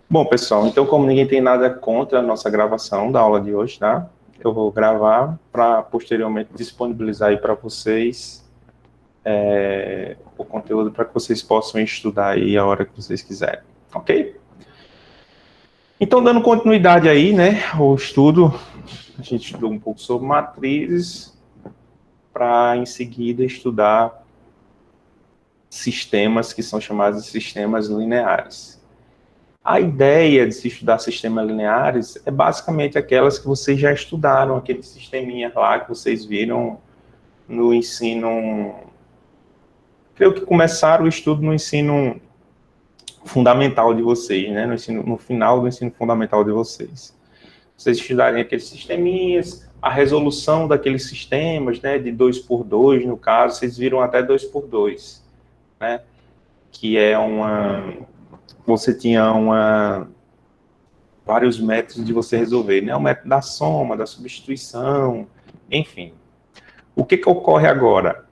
Bom, pessoal, então como ninguém tem nada contra a nossa gravação da aula de hoje, tá? Eu vou gravar para posteriormente disponibilizar aí para vocês o conteúdo para que vocês possam estudar aí a hora que vocês quiserem, ok? Então, dando continuidade aí, né, ao estudo, a gente estudou um pouco sobre matrizes, para em seguida estudar sistemas que são chamados de sistemas lineares. A ideia de se estudar sistemas lineares é basicamente aquelas que vocês já estudaram, aqueles sisteminhas lá que vocês viram no ensino. Creio que começaram o estudo no ensino fundamental de vocês, né? No final do ensino fundamental de vocês. Vocês estudarem aqueles sisteminhas, a resolução daqueles sistemas, né? De 2x2, no caso, vocês viram até 2x2, né? Que é você tinha vários métodos de você resolver, né? O método da soma, da substituição, enfim. O que ocorre agora?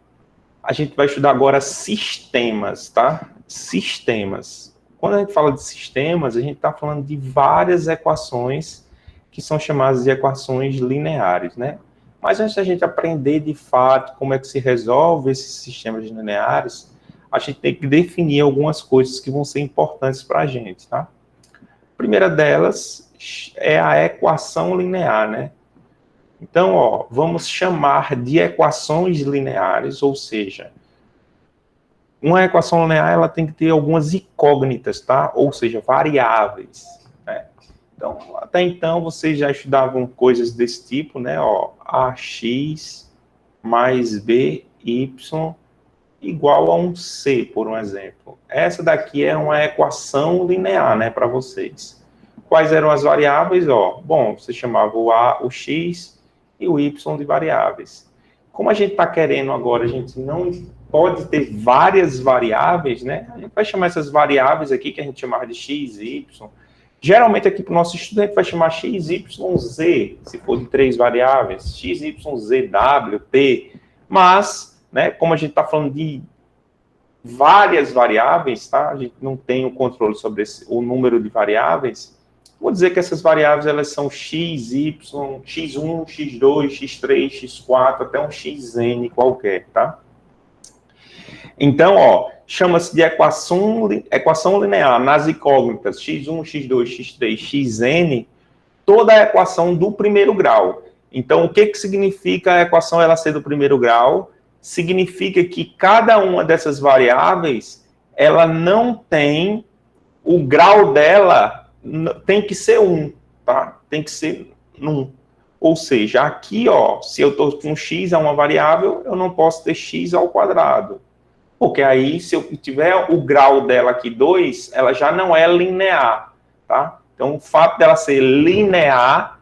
A gente vai estudar agora sistemas, tá? Sistemas. Quando a gente fala de sistemas, a gente está falando de várias equações que são chamadas de equações lineares, né? Mas antes da gente aprender de fato como é que se resolve esses sistemas lineares, a gente tem que definir algumas coisas que vão ser importantes para a gente, tá? A primeira delas é a equação linear, né? Então, ó, vamos chamar de equações lineares, ou seja, uma equação linear ela tem que ter algumas incógnitas, tá? Ou seja, variáveis, né? Então, até então, vocês já estudavam coisas desse tipo, né? Ó, ax mais by igual a um c, por um exemplo. Essa daqui é uma equação linear, né, para vocês. Quais eram as variáveis? Ó, bom, você chamava o x e o y de variáveis. Como a gente está querendo agora, a gente não pode ter várias variáveis, né? A gente vai chamar essas variáveis aqui, que a gente chamava de x, y. Geralmente aqui para o nosso estudo a gente vai chamar x, y, z, se for de 3 variáveis, x, y, z, w, p. Mas, né, como a gente está falando de várias variáveis, tá? A gente não tem o controle sobre o número de variáveis. Vou dizer que essas variáveis elas são x, y, x1, x2, x3, x4, até um xn qualquer, tá? Então, ó, chama-se de equação linear nas incógnitas x1, x2, x3, xn, toda a equação do primeiro grau. Então, o que significa a equação ela ser do primeiro grau? Significa que cada uma dessas variáveis, ela não tem, o grau dela tem que ser 1, tá? Tem que ser 1. Ou seja, aqui, ó, se eu estou com x é uma variável, eu não posso ter x ao quadrado. Porque aí, se eu tiver o grau dela aqui 2, ela já não é linear, tá? Então, o fato dela ser linear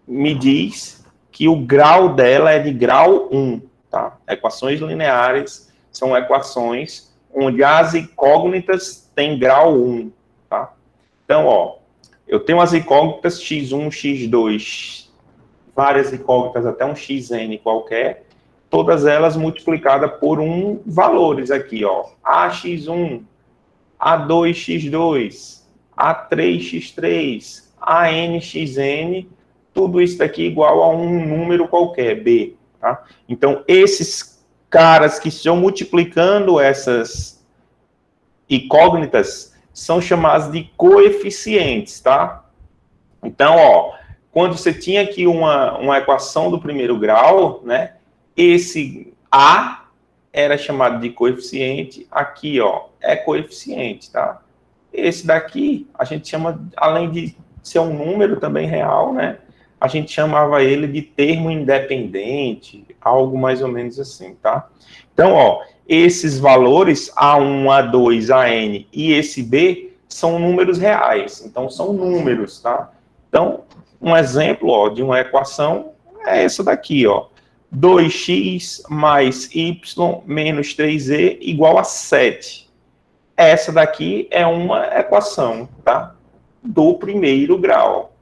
me diz que o grau dela é de grau 1, tá? Equações lineares são equações onde as incógnitas têm grau 1, tá? Então, ó, eu tenho as incógnitas x1, x2, várias incógnitas até um xn qualquer, todas elas multiplicadas por valores aqui, ó. AX1, A2x2, A3x3, ANxn, tudo isso daqui igual a um número qualquer, B, tá? Então, esses caras que estão multiplicando essas incógnitas são chamados de coeficientes, tá? Então, ó, quando você tinha aqui uma equação do primeiro grau, né? Esse A era chamado de coeficiente, aqui, ó, é coeficiente, tá? Esse daqui, a gente chama, além de ser um número também real, né? A gente chamava ele de termo independente, algo mais ou menos assim, tá? Então, ó, esses valores, A1, A2, AN e esse B, são números reais, então são números, tá? Então, um exemplo, ó, de uma equação é essa daqui, ó. 2x mais y menos 3e igual a 7. Essa daqui é uma equação, tá? Do primeiro grau.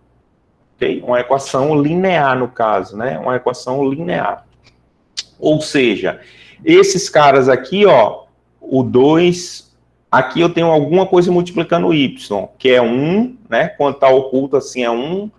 Okay? Uma equação linear, no caso, né? Uma equação linear. Ou seja, esses caras aqui, ó, o 2, Aqui eu tenho alguma coisa multiplicando y, que é 1, né? Quando está oculto assim é 1.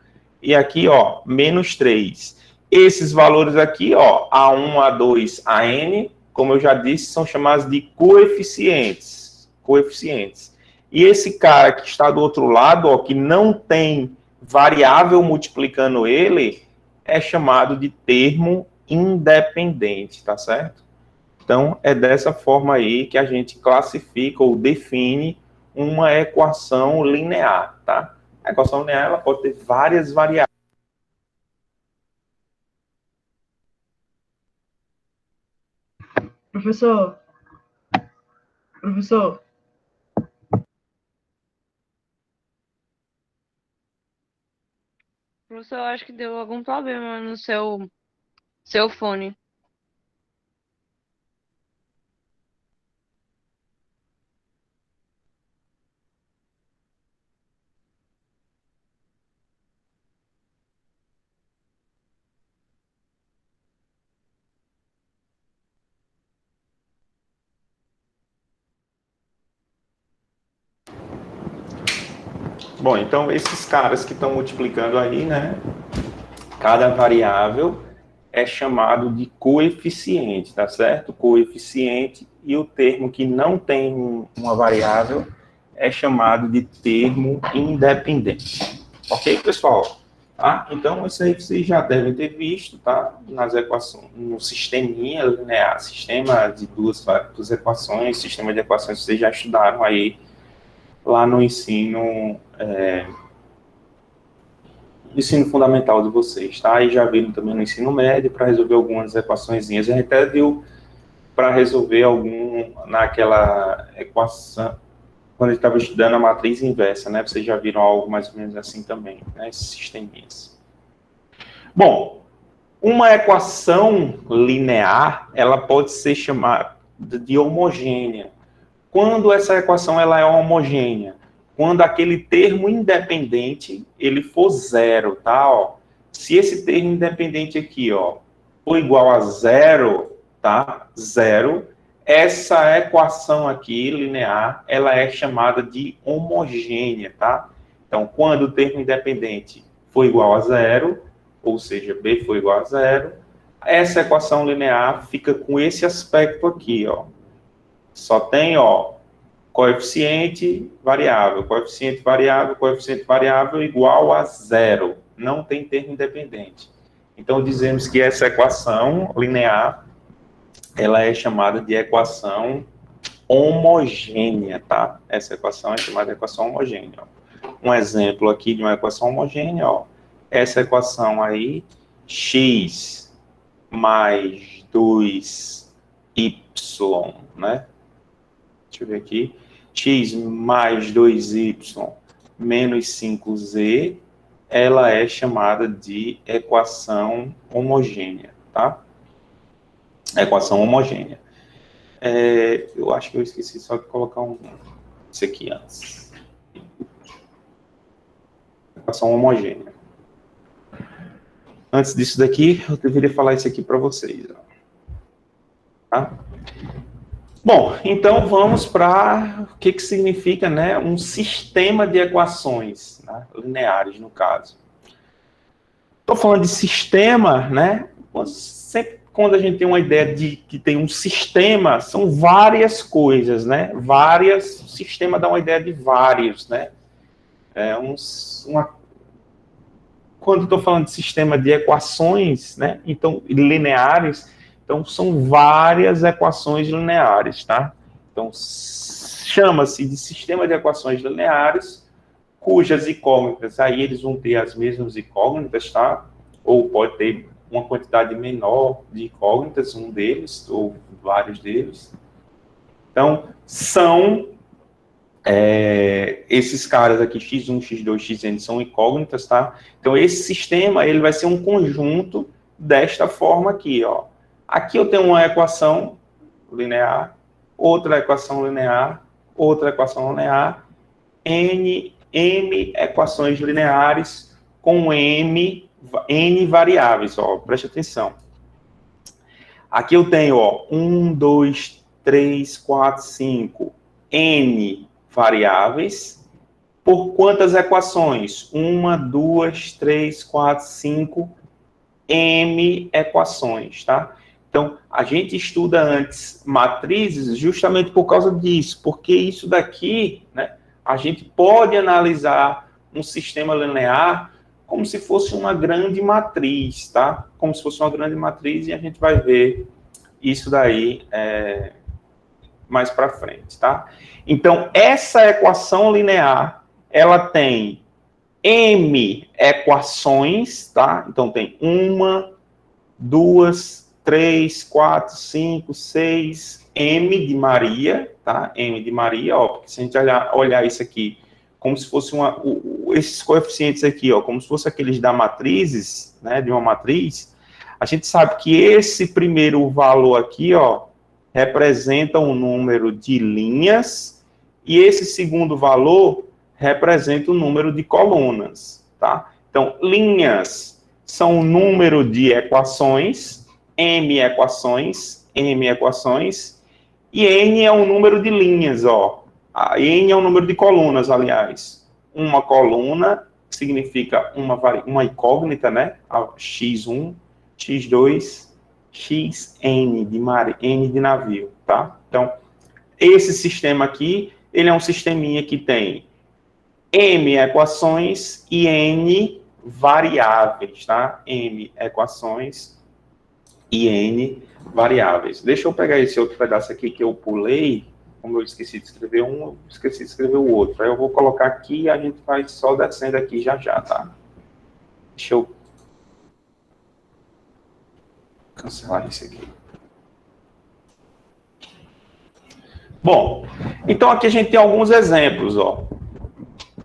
E aqui, ó, menos 3. Esses valores aqui, ó, A1, A2, AN, como eu já disse, são chamados de coeficientes. Coeficientes. E esse cara que está do outro lado, ó, que não tem variável multiplicando ele, é chamado de termo independente, tá certo? Então, é dessa forma aí que a gente classifica ou define uma equação linear, tá? A equação linear ela pode ter várias variáveis. Professor, professor, Professor, eu acho que deu algum problema no seu fone. Bom, então esses caras que estão multiplicando aí, né? Cada variável é chamado de coeficiente, tá certo? Coeficiente, e o termo que não tem uma variável é chamado de termo independente. Ok, pessoal? Tá? Então, isso aí vocês já devem ter visto, tá? Nas equações, no sisteminha linear, sistema de duas equações, sistema de equações que vocês já estudaram aí lá no ensino fundamental de vocês, tá? E já viram também no ensino médio para resolver algumas equaçõezinhas. A gente até viu para resolver naquela equação, quando a gente estava estudando a matriz inversa, né? Vocês já viram algo mais ou menos assim também, né? Esses sisteminhas. Bom, uma equação linear, ela pode ser chamada de homogênea. Quando essa equação ela é homogênea? Quando aquele termo independente ele for zero, tá? Ó, se esse termo independente aqui, ó, for igual a zero, tá? Zero, essa equação aqui linear, ela é chamada de homogênea, tá? Então, quando o termo independente for igual a zero, ou seja, b for igual a zero, essa equação linear fica com esse aspecto aqui, ó. Só tem, ó, coeficiente variável, coeficiente variável, coeficiente variável igual a zero. Não tem termo independente. Então, dizemos que essa equação linear, ela é chamada de equação homogênea, tá? Essa equação é chamada de equação homogênea. Ó. Um exemplo aqui de uma equação homogênea, ó. Essa equação aí, x mais 2y, né? Deixa eu ver aqui. X mais 2y menos 5z, ela é chamada de equação homogênea, tá? Equação homogênea. Eu acho que eu esqueci só de colocar isso aqui antes. Equação homogênea. Antes disso daqui, eu deveria falar isso aqui para vocês. Ó. Tá? Bom, então vamos para o que significa, né, um sistema de equações, né, lineares, no caso. Estou falando de sistema, né? Sempre quando a gente tem uma ideia de que tem um sistema, são várias coisas, né? O sistema dá uma ideia de vários, né? Quando estou falando de sistema de equações, né? Então, lineares, então são várias equações lineares, tá? Então, chama-se de sistema de equações lineares, cujas incógnitas, aí eles vão ter as mesmas incógnitas, tá? Ou pode ter uma quantidade menor de incógnitas, um deles, ou vários deles. Então, são esses caras aqui, x1, x2, xn, são incógnitas, tá? Então, esse sistema, ele vai ser um conjunto desta forma aqui, ó. Aqui eu tenho uma equação linear, outra equação linear, outra equação linear, m equações lineares com n variáveis, ó, preste atenção. Aqui eu tenho, ó, 1, 2, 3, 4, 5, N variáveis por quantas equações? 1, 2, 3, 4, 5, M equações, tá? Então, a gente estuda antes matrizes justamente por causa disso, porque isso daqui, né, a gente pode analisar um sistema linear como se fosse uma grande matriz, tá? Como se fosse uma grande matriz e a gente vai ver isso daí mais para frente, tá? Então, essa equação linear, ela tem M equações, tá? Então, tem 1, 2, 3, 4, 5, 6, M de Maria, tá? M de Maria, ó, porque se a gente olhar isso aqui, como se fosse esses coeficientes aqui, ó, como se fosse aqueles da matrizes, né, de uma matriz, a gente sabe que esse primeiro valor aqui, ó, representa um número de linhas e esse segundo valor representa o número de colunas, tá? Então, linhas são o número de equações, M equações, e N é o número de linhas, ó. A N é o número de colunas, aliás. Uma coluna significa uma incógnita, né? X1, X2, XN N de navio, tá? Então, esse sistema aqui, ele é um sisteminha que tem M equações e N variáveis, tá? M equações e N variáveis. Deixa eu pegar esse outro pedaço aqui que eu pulei, como eu esqueci de escrever um, eu esqueci de escrever o outro. Aí eu vou colocar aqui e a gente vai só descendo aqui já, tá? Deixa eu cancelar isso aqui. Bom, então aqui a gente tem alguns exemplos, ó.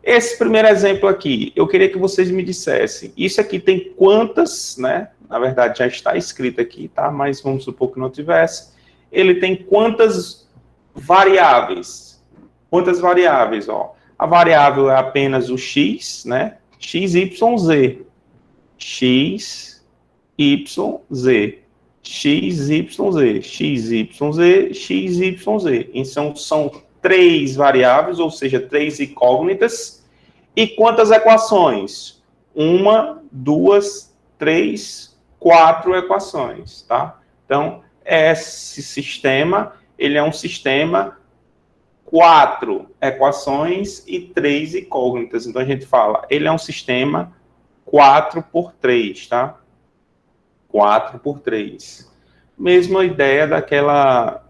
Esse primeiro exemplo aqui, eu queria que vocês me dissessem, isso aqui tem quantas, né? Na verdade já está escrito aqui, tá? Mas vamos supor que não tivesse. Ele tem quantas variáveis? Quantas variáveis, ó? A variável é apenas o x, né? X, Y, Z. X, Y, Z. X, Y, Z. X, Y, Z. X, Y, Z. Então, são 3 variáveis, ou seja, 3 incógnitas. E quantas equações? 1, 2, 3, 4 equações, tá? Então, esse sistema, ele é um sistema 4 equações e 3 incógnitas. Então, a gente fala, ele é um sistema 4 por 3, tá? 4 por 3. Mesma ideia daquela,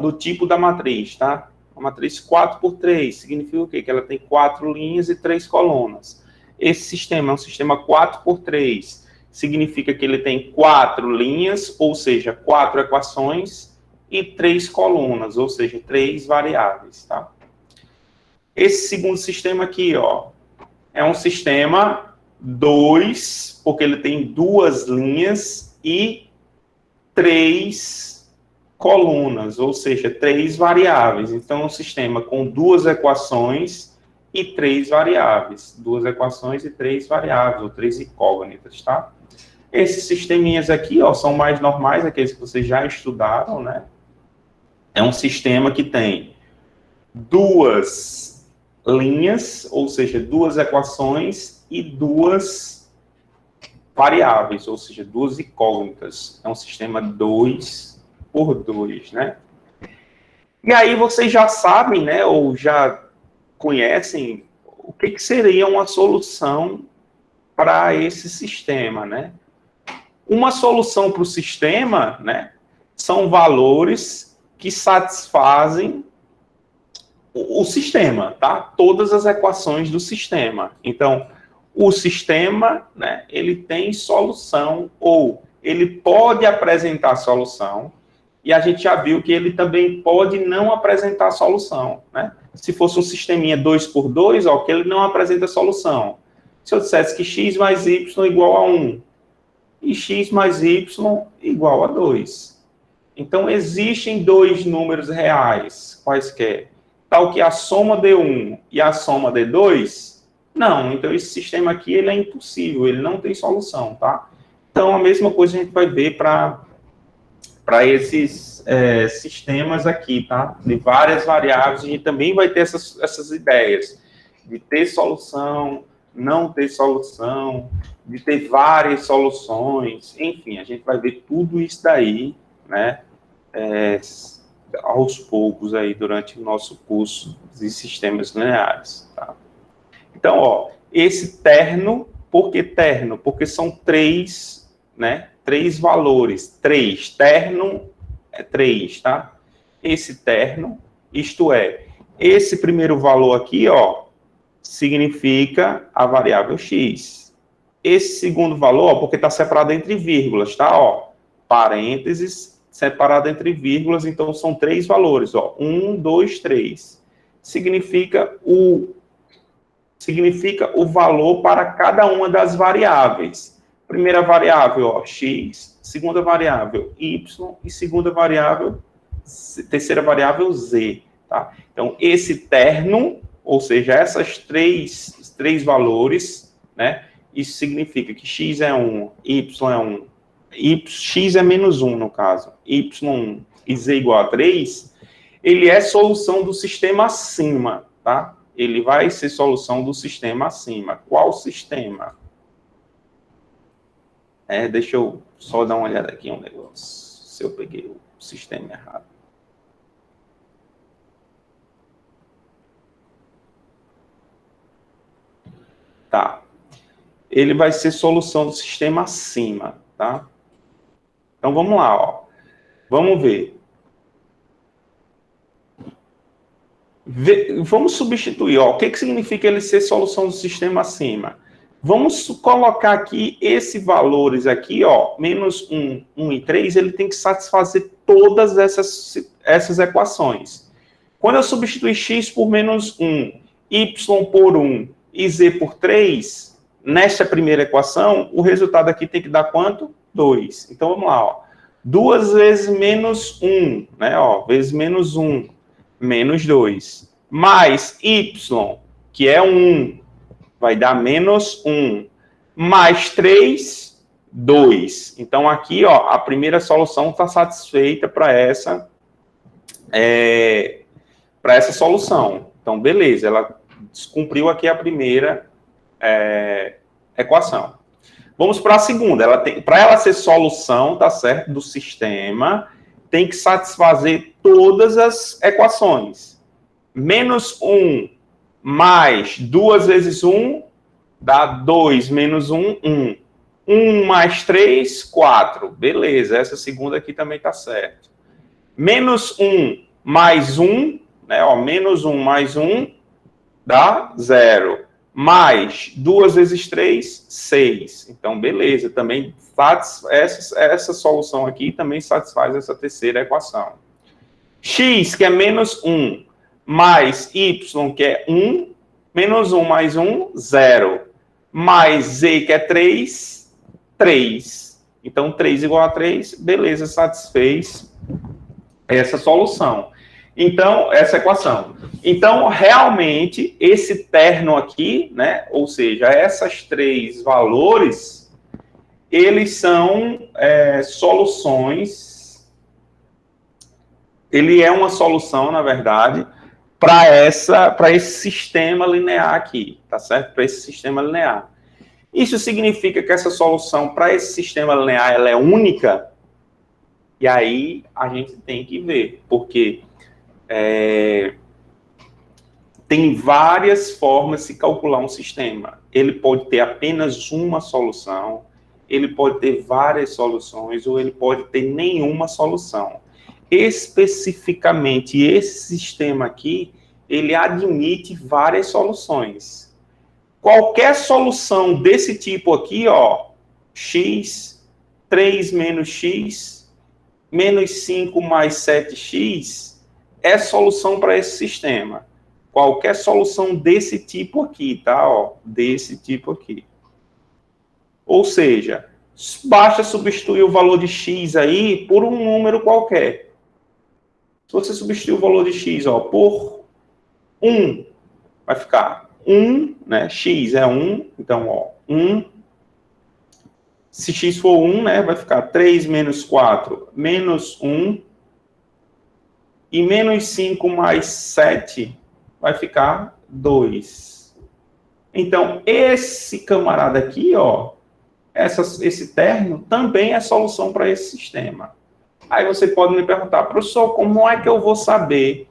do tipo da matriz, tá? A matriz 4 por 3 significa o quê? Que ela tem 4 linhas e 3 colunas. Esse sistema é um sistema 4 por 3. Significa que ele tem 4 linhas, ou seja, 4 equações e 3 colunas, ou seja, 3 variáveis, tá? Esse segundo sistema aqui, ó, é um sistema 2, porque ele tem 2 linhas e 3 colunas, ou seja, 3 variáveis. Então, é um sistema com 2 equações e 3 variáveis. 2 equações e 3 variáveis, ou 3 incógnitas, tá? Esses sisteminhas aqui, ó, são mais normais, aqueles que vocês já estudaram, né? É um sistema que tem 2 linhas, ou seja, 2 equações e 2 variáveis, ou seja, 2 incógnitas. É um sistema 2 por 2, né? E aí vocês já sabem, né, ou já conhecem o que seria uma solução para esse sistema, né? Uma solução para o sistema, né, são valores que satisfazem o sistema, tá? Todas as equações do sistema. Então, o sistema, né, ele tem solução, ou ele pode apresentar solução, e a gente já viu que ele também pode não apresentar solução, né? Se fosse um sisteminha 2 por 2, ó, que ele não apresenta solução. Se eu dissesse que x mais y igual a 1, e x mais y igual a 2. Então, existem 2 números reais, quaisquer, tal que a soma de 1 e a soma de 2, não. Então, esse sistema aqui, ele é impossível, ele não tem solução, tá? Então, a mesma coisa a gente vai ver para esses sistemas aqui, tá? De várias variáveis, a gente também vai ter essas ideias de ter solução, não ter solução, de ter várias soluções, enfim, a gente vai ver tudo isso daí, né? Aos poucos aí durante o nosso curso de sistemas lineares, tá? Então, ó, esse terno, por que terno? Porque são três, né? Três valores. Três. Terno é 3, tá? Esse terno, isto é, esse primeiro valor aqui, ó, significa a variável x. Esse segundo valor, ó, porque está separado entre vírgulas, tá? Ó, parênteses, separado entre vírgulas, então são três valores, ó. 1, 2, 3. Significa o valor para cada uma das variáveis. Primeira variável, ó, x, segunda variável, y, e terceira variável, z, tá? Então, esse terno, ou seja, essas três valores, né? Isso significa que x é 1, y é 1, x é menos 1, no caso, y1 e z igual a 3, ele é solução do sistema acima, tá? Ele vai ser solução do sistema acima. Qual sistema? Deixa eu só dar uma olhada aqui em um negócio, se eu peguei o sistema errado. Tá. Ele vai ser solução do sistema acima, tá? Então, vamos lá, ó. Vamos ver. Vamos substituir, ó. O que significa ele ser solução do sistema acima? Vamos colocar aqui esses valores aqui, ó, menos 1, 1 e 3, ele tem que satisfazer todas essas equações. Quando eu substituir x por menos 1, y por 1 e z por 3, nesta primeira equação, o resultado aqui tem que dar quanto? 2. Então, vamos lá, ó. 2 vezes menos 1, né, ó, vezes menos 1, menos 2, mais y, que é 1, vai dar menos 1, mais 3, 2. Então, aqui, ó, a primeira solução está satisfeita para essa solução. Então, beleza, ela cumpriu aqui a primeira equação. Vamos para a segunda. Para ela ser solução, tá certo, do sistema, tem que satisfazer todas as equações. Menos 1 mais 2 vezes 1 dá 2, menos 1, 1. 1 mais 3, 4. Beleza, essa segunda aqui também está certo. Menos 1 mais 1, né, ó, menos 1 mais 1 dá 0. Mais 2 vezes 3, 6. Então, beleza, também essa solução aqui também satisfaz essa terceira equação. X, que é menos 1, mais y, que é 1, menos 1 mais 1, 0. Mais z, que é 3, 3. Então, 3 igual a 3, beleza, satisfez essa solução. Então, essa equação. Então, realmente, esse terno aqui, né, ou seja, essas três valores, eles são soluções, ele é uma solução, na verdade, para esse sistema linear aqui, tá certo? Para esse sistema linear. Isso significa que essa solução para esse sistema linear, ela é única? E aí, a gente tem que ver, porque tem várias formas de se calcular um sistema. Ele pode ter apenas uma solução, ele pode ter várias soluções, ou ele pode ter nenhuma solução. Especificamente, esse sistema aqui, ele admite várias soluções. Qualquer solução desse tipo aqui, ó, x, 3 menos x, menos 5 mais 7x, é solução para esse sistema. Qualquer solução desse tipo aqui, tá? Ó, desse tipo aqui. Ou seja, basta substituir o valor de x aí por um número qualquer. Se você substituir o valor de x, ó, por 1, vai ficar 1, né? X é 1, então, ó, 1. Se x for 1, né, vai ficar 3 menos 4, menos 1, E menos 5 mais 7 vai ficar 2. Então, esse camarada aqui, ó, esse término também é solução para esse sistema. Aí você pode me perguntar, professor, como é que eu vou saber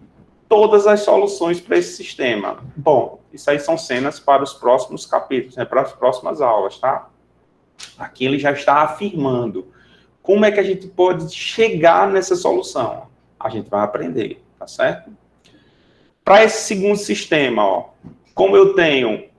todas as soluções para esse sistema? Bom, isso aí são cenas para os próximos capítulos, né, para as próximas aulas, tá? Aqui ele já está afirmando como é que a gente pode chegar nessa solução. A gente vai aprender, tá certo? Para esse segundo sistema, ó, como eu tenho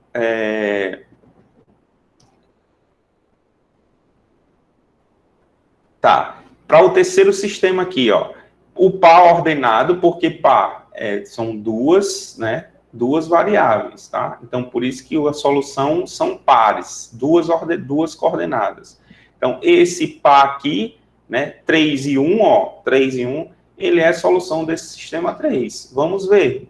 Tá. Para o terceiro sistema aqui, ó, o par ordenado, porque par são duas, né? Duas variáveis, tá? Então, por isso que a solução são pares, duas coordenadas. Então, esse par aqui, né? 3 e 1, ó, 3 e 1, ele é a solução desse sistema 3. Vamos ver.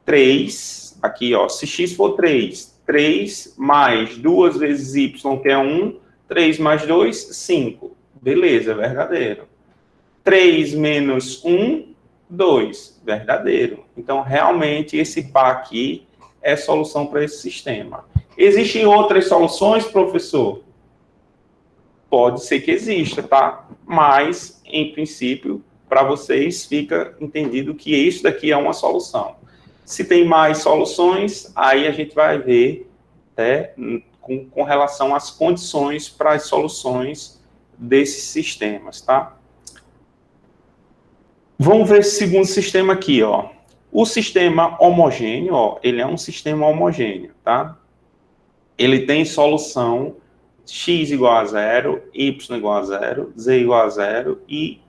3, aqui, ó, se x for 3, 3 mais 2 vezes y, que é 1, 3 mais 2, 5. Beleza, verdadeiro. 3 menos 1, 2. Verdadeiro. Então, realmente, esse par aqui é solução para esse sistema. Existem outras soluções, professor? Pode ser que exista, tá? Mas, em princípio, para vocês, fica entendido que isso daqui é uma solução. Se tem mais soluções, aí a gente vai ver com relação às condições para as soluções desses sistemas, tá? Vamos ver esse segundo sistema aqui, ó. O sistema homogêneo, ó, ele é um sistema homogêneo, tá? Ele tem solução x igual a 0, y igual a 0, z igual a 0 e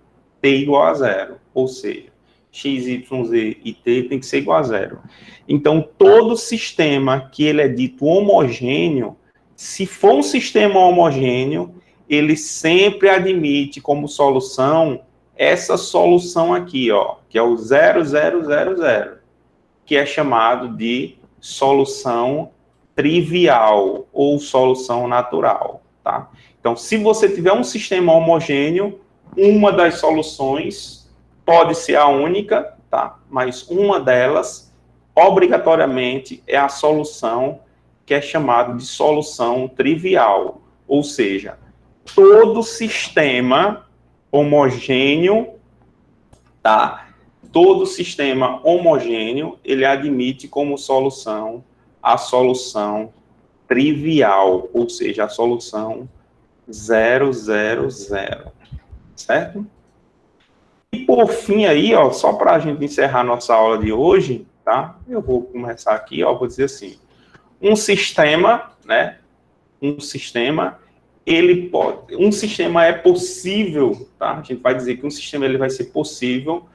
t igual a 0. Ou seja, x, y, z e t tem que ser igual a 0. Então, todo sistema que ele é dito homogêneo, se for um sistema homogêneo, ele sempre admite como solução essa solução aqui, ó, que é o 0, 0, 0, 0, que é chamado de solução trivial ou solução natural, tá? Então, se você tiver um sistema homogêneo, uma das soluções pode ser a única, tá? Mas uma delas, obrigatoriamente, é a solução que é chamada de solução trivial, ou seja, todo sistema homogêneo, tá? Todo sistema homogêneo, ele admite como solução a solução trivial, ou seja, a solução 0, 0, 0, certo? E por fim aí, ó, só para a gente encerrar nossa aula de hoje, tá? Eu vou começar aqui, ó, vou dizer assim, um sistema, né? Um sistema é possível, tá? A gente vai dizer que um sistema ele vai ser possível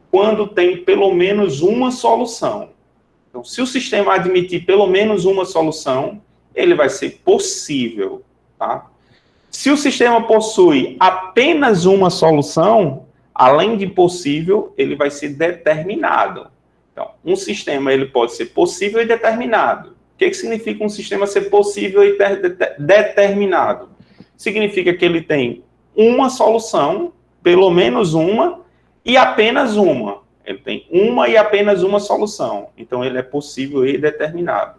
quando tem pelo menos uma solução. Então, se o sistema admitir pelo menos uma solução, ele vai ser possível, tá? Se o sistema possui apenas uma solução, além de possível, ele vai ser determinado. Então, um sistema ele pode ser possível e determinado. O que significa um sistema ser possível e determinado? Significa que ele tem uma solução, pelo menos uma, e apenas uma. Ele tem uma e apenas uma solução. Então, ele é possível e determinado.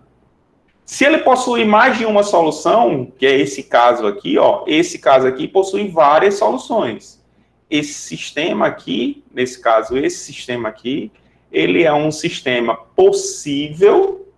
Se ele possui mais de uma solução, que é esse caso aqui, ó, esse caso aqui possui várias soluções. Esse sistema aqui, nesse caso, esse sistema aqui, ele é um sistema possível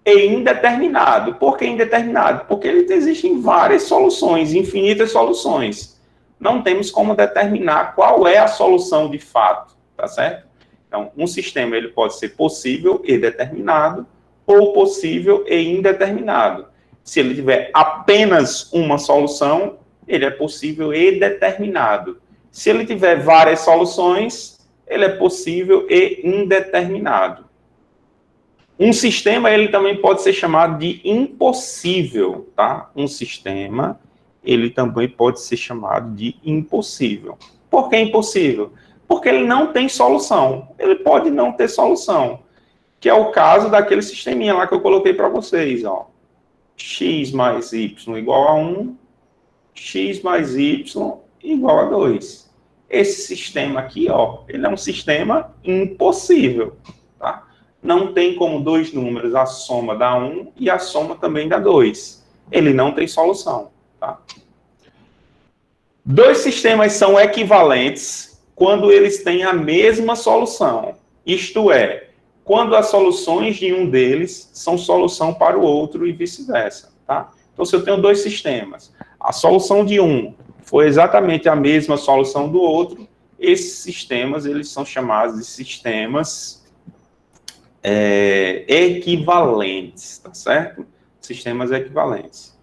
e indeterminado. Por que indeterminado? Porque existem várias soluções, infinitas soluções. Não temos como determinar qual é a solução de fato, tá certo? Então, um sistema ele pode ser possível e determinado, ou possível e indeterminado. Se ele tiver apenas uma solução, ele é possível e determinado. Se ele tiver várias soluções, ele é possível e indeterminado. Um sistema, ele também pode ser chamado de impossível, tá? Um sistema, ele também pode ser chamado de impossível. Por que impossível? Porque ele não tem solução. Ele pode não ter solução. Que é o caso daquele sisteminha lá que eu coloquei para vocês, ó. X mais y igual a 1, x mais y igual a 2. Esse sistema aqui, ó, ele é um sistema impossível, tá? Não tem como dois números, a soma dá 1 e a soma também dá 2. Ele não tem solução, tá? Dois sistemas são equivalentes quando eles têm a mesma solução. Isto é, quando as soluções de um deles são solução para o outro e vice-versa, tá? Então, se eu tenho dois sistemas, a solução de um foi exatamente a mesma solução do outro, esses sistemas, eles são chamados de sistemas equivalentes, tá certo? Sistemas equivalentes.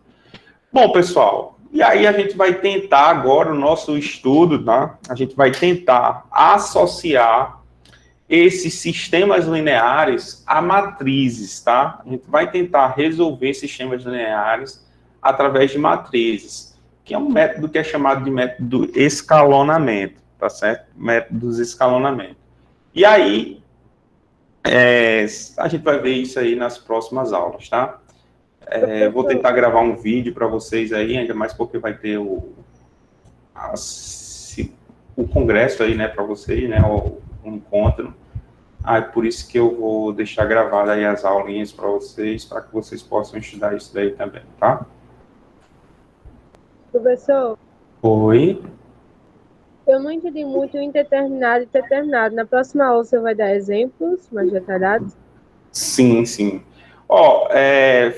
Bom, pessoal, e aí a gente vai tentar agora o nosso estudo, tá? A gente vai tentar associar esses sistemas lineares a matrizes, tá? A gente vai tentar resolver sistemas lineares através de matrizes, que é um método que é chamado de método escalonamento, tá certo? Métodos de escalonamento. E aí, a gente vai ver isso aí nas próximas aulas, tá? Vou tentar gravar um vídeo para vocês aí, ainda mais porque vai ter o congresso aí, né, para vocês, né, o encontro. Por isso que eu vou deixar gravado aí as aulinhas para vocês, para que vocês possam estudar isso daí também, tá? Professor? Oi? Eu não entendi muito o indeterminado e determinado. Na próxima aula você vai dar exemplos mais detalhados? Sim, sim. Ó,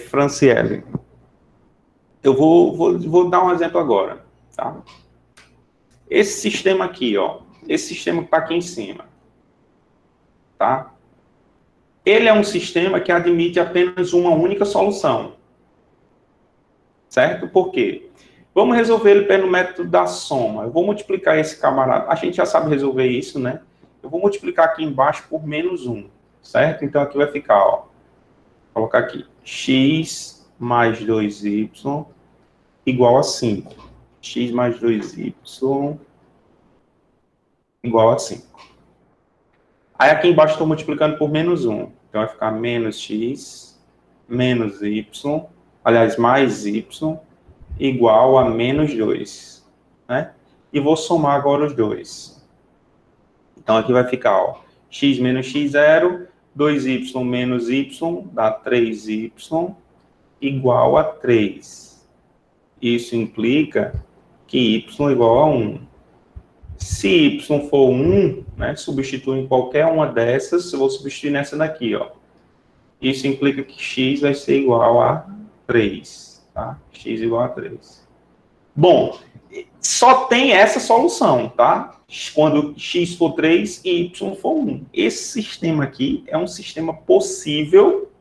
Franciele, eu vou dar um exemplo agora, tá? Esse sistema aqui, ó, esse sistema que está aqui em cima, tá? Ele é um sistema que admite apenas uma única solução, certo? Por quê? Vamos resolver ele pelo método da soma. Eu vou multiplicar esse camarada, a gente já sabe resolver isso, né? Eu vou multiplicar aqui embaixo por menos 1, certo? Então aqui vai ficar, ó, vou colocar aqui, x mais 2y igual a 5. X mais 2y igual a 5. Aí aqui embaixo estou multiplicando por menos 1. Então vai ficar menos x, menos y, aliás, mais y, igual a menos 2. Né? E vou somar agora os dois. Então aqui vai ficar, ó, x menos x, 0, 2y menos y dá 3y igual a 3. Isso implica que y igual a 1. Se y for 1, né, substitui em qualquer uma dessas, eu vou substituir nessa daqui, ó. Isso implica que x vai ser igual a 3, tá? X igual a 3. Bom, só tem essa solução, tá? Quando x for 3 e y for 1. Esse sistema aqui é um sistema possível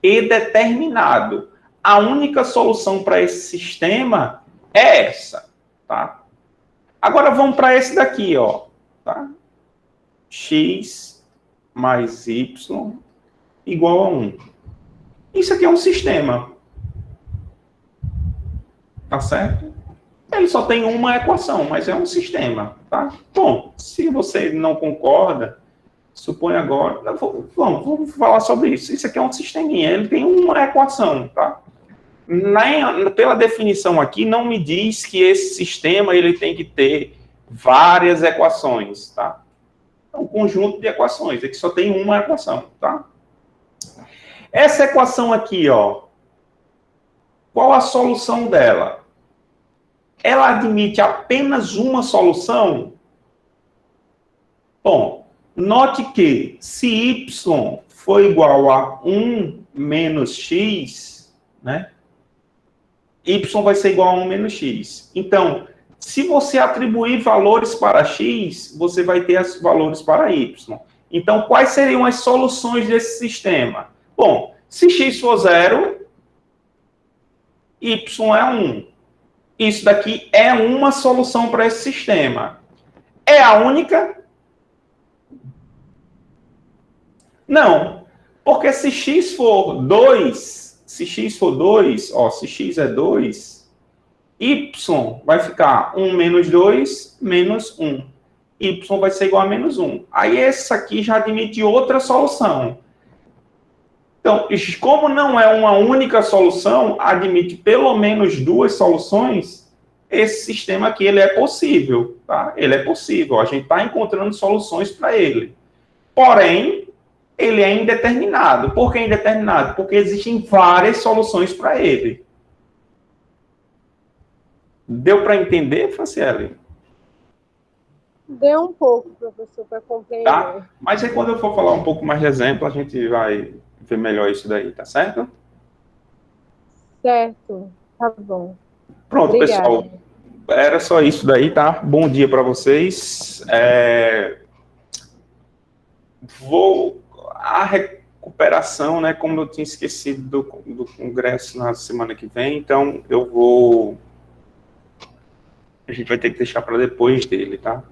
e determinado. A única solução para esse sistema é essa, tá? Agora vamos para esse daqui, ó, tá? X mais y igual a 1. Isso aqui é um sistema, tá certo? Ele só tem uma equação, mas é um sistema, tá? Bom, se você não concorda, suponha agora, vamos falar sobre isso. Isso aqui é um sisteminha, ele tem uma equação, tá? Pela definição aqui, não me diz que esse sistema ele tem que ter várias equações, tá? É um conjunto de equações, é que só tem uma equação, tá? Essa equação aqui, ó, qual a solução dela? Ela admite apenas uma solução? Bom, note que se y for igual a 1 menos x, né? Y vai ser igual a 1 menos x. Então, se você atribuir valores para x, você vai ter os valores para y. Então, quais seriam as soluções desse sistema? Bom, se x for 0, y é 1. Isso daqui é uma solução para esse sistema. É a única? Não. Porque se x for 2, se x é 2, y vai ficar 1 menos 2 menos 1. Y vai ser igual a menos 1. Aí essa aqui já admite outra solução. Então, como não é uma única solução, admite pelo menos duas soluções, esse sistema aqui, ele é possível, tá? Ele é possível, a gente está encontrando soluções para ele. Porém, ele é indeterminado. Por que indeterminado? Porque existem várias soluções para ele. Deu para entender, Franciele? Deu um pouco, professor, para compreender. Tá? Mas aí quando eu for falar um pouco mais de exemplo, a gente vai ver melhor isso daí, tá certo? Certo, tá bom. Pronto, Obrigada. pessoal. Era só isso daí, tá? Bom dia para vocês. A recuperação, né? Como eu tinha esquecido do congresso na semana que vem, então a gente vai ter que deixar para depois dele, tá?